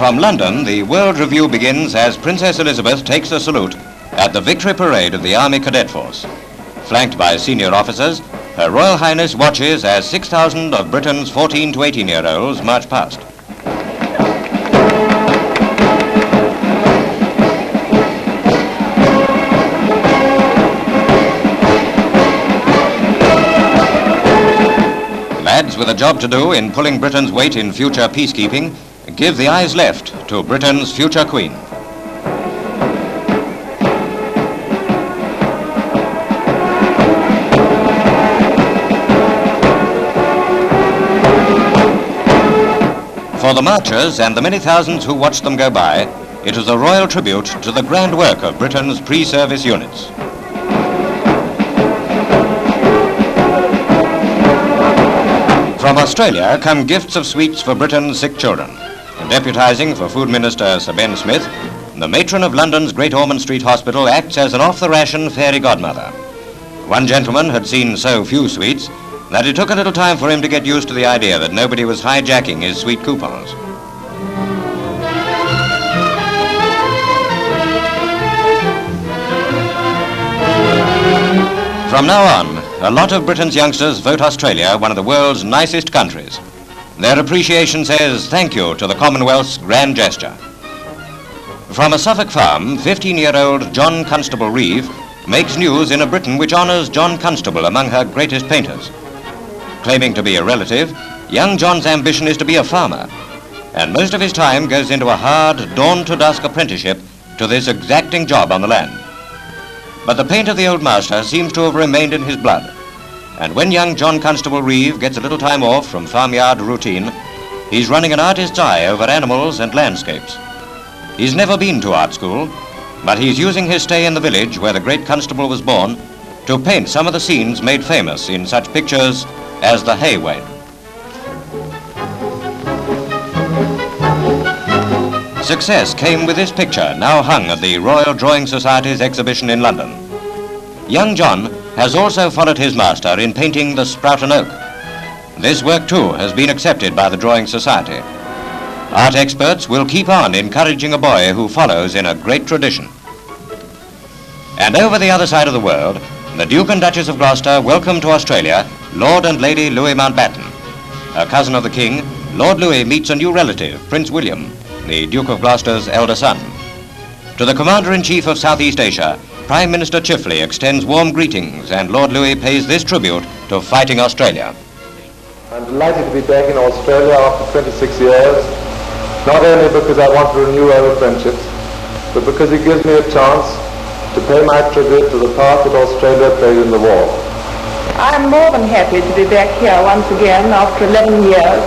from London, the World Review begins as Princess Elizabeth takes the salute at the Victory Parade of the Army Cadet Force. Flanked by senior officers, Her Royal Highness watches as 6,000 of Britain's 14 to 18-year-olds march past. Lads with a job to do in pulling Britain's weight in future peacekeeping give the eyes left to Britain's future Queen. For the marchers and the many thousands who watched them go by, it was a royal tribute to the grand work of Britain's pre-service units. From Australia come gifts of sweets for Britain's sick children. Deputising for Food Minister Sir Ben Smith, the matron of London's Great Ormond Street Hospital acts as an off-the-ration fairy godmother. One gentleman had seen so few sweets that it took a little time for him to get used to the idea that nobody was hijacking his sweet coupons. From now on, a lot of Britain's youngsters vote Australia one of the world's nicest countries. Their appreciation says thank you to the Commonwealth's grand gesture. From a Suffolk farm, 15-year-old John Constable Reeve makes news in a Britain which honours John Constable among her greatest painters. Claiming to be a relative, young John's ambition is to be a farmer, and most of his time goes into a hard, dawn-to-dusk apprenticeship to this exacting job on the land. But the paint of the old master seems to have remained in his blood. And when young John Constable Reeve gets a little time off from farmyard routine, he's running an artist's eye over animals and landscapes. He's never been to art school, but he's using his stay in the village where the great constable was born to paint some of the scenes made famous in such pictures as the hay wain. Success came with this picture, now hung at the Royal Drawing Society's exhibition in London. Young John has also followed his master in painting the Sproughton Oak. This work too has been accepted by the Drawing Society. Art experts will keep on encouraging a boy who follows in a great tradition. And over the other side of the world, the Duke and Duchess of Gloucester welcome to Australia Lord and Lady Louis Mountbatten. A cousin of the King, Lord Louis meets a new relative, Prince William, the Duke of Gloucester's elder son. To the Commander-in-Chief of Southeast Asia, Prime Minister Chifley extends warm greetings, and Lord Louis pays this tribute to fighting Australia. I'm delighted to be back in Australia after 26 years, not only because I want to renew old friendships, but because it gives me a chance to pay my tribute to the part that Australia played in the war. I'm more than happy to be back here once again after 11 years,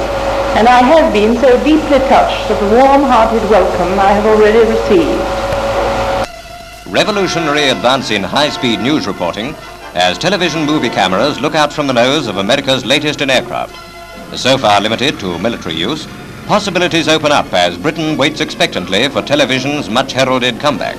and I have been so deeply touched at the warm-hearted welcome I have already received. Revolutionary advance in high-speed news reporting as television movie cameras look out from the nose of America's latest in aircraft. So far limited to military use, possibilities open up as Britain waits expectantly for television's much-heralded comeback.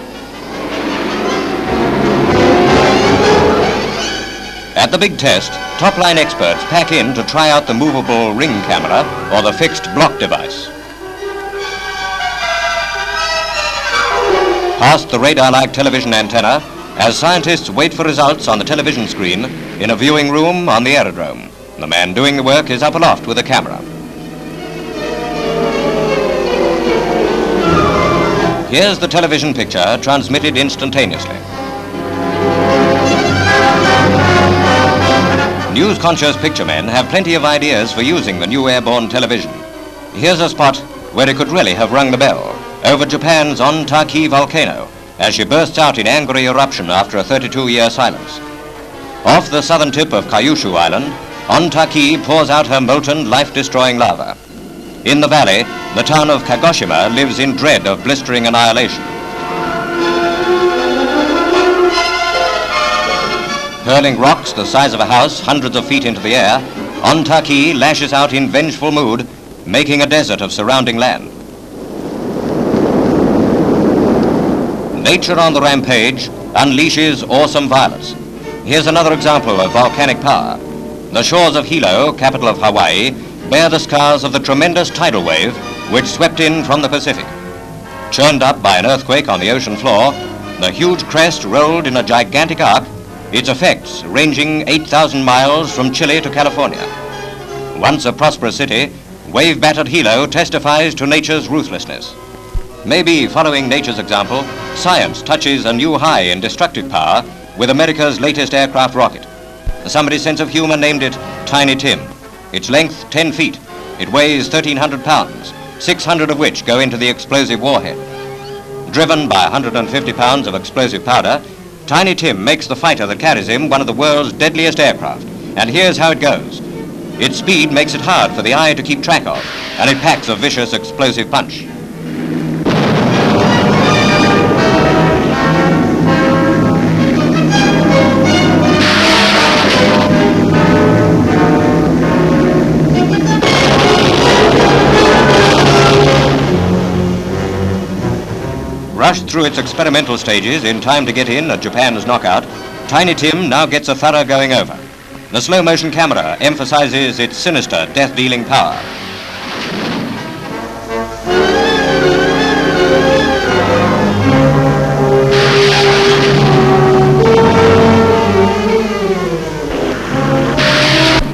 At the big test, top-line experts pack in to try out the movable ring camera or the fixed block device. Past the radar-like television antenna, as scientists wait for results on the television screen in a viewing room on the aerodrome. The man doing the work is up aloft with a camera. Here's the television picture transmitted instantaneously. News-conscious picture men have plenty of ideas for using the new airborne television. Here's a spot where it could really have rung the bell, over Japan's Ontaki volcano, as she bursts out in angry eruption after a 32-year silence. Off the southern tip of Kyushu Island, Ontaki pours out her molten, life-destroying lava. In the valley, the town of Kagoshima lives in dread of blistering annihilation. Hurling rocks the size of a house hundreds of feet into the air, Ontaki lashes out in vengeful mood, making a desert of surrounding land. Nature on the rampage unleashes awesome violence. Here's another example of volcanic power. The shores of Hilo, capital of Hawaii, bear the scars of the tremendous tidal wave which swept in from the Pacific. Churned up by an earthquake on the ocean floor, the huge crest rolled in a gigantic arc, its effects ranging 8,000 miles from Chile to California. Once a prosperous city, wave-battered Hilo testifies to nature's ruthlessness. Maybe following nature's example, science touches a new high in destructive power with America's latest aircraft rocket. Somebody's sense of humor named it Tiny Tim. Its length, 10 feet. It weighs 1,300 pounds, 600 of which go into the explosive warhead. Driven by 150 pounds of explosive powder, Tiny Tim makes the fighter that carries him one of the world's deadliest aircraft. And here's how it goes. Its speed makes it hard for the eye to keep track of, and it packs a vicious explosive punch. Rushed through its experimental stages in time to get in at Japan's knockout, Tiny Tim now gets a thorough going over. The slow-motion camera emphasizes its sinister, death-dealing power.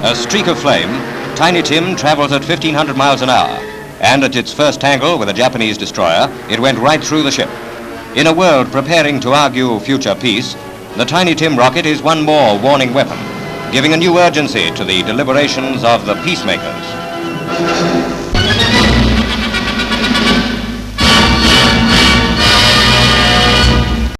A streak of flame, Tiny Tim travels at 1,500 miles an hour, and at its first tangle with a Japanese destroyer, it went right through the ship. In a world preparing to argue future peace, the Tiny Tim rocket is one more warning weapon, giving a new urgency to the deliberations of the peacemakers.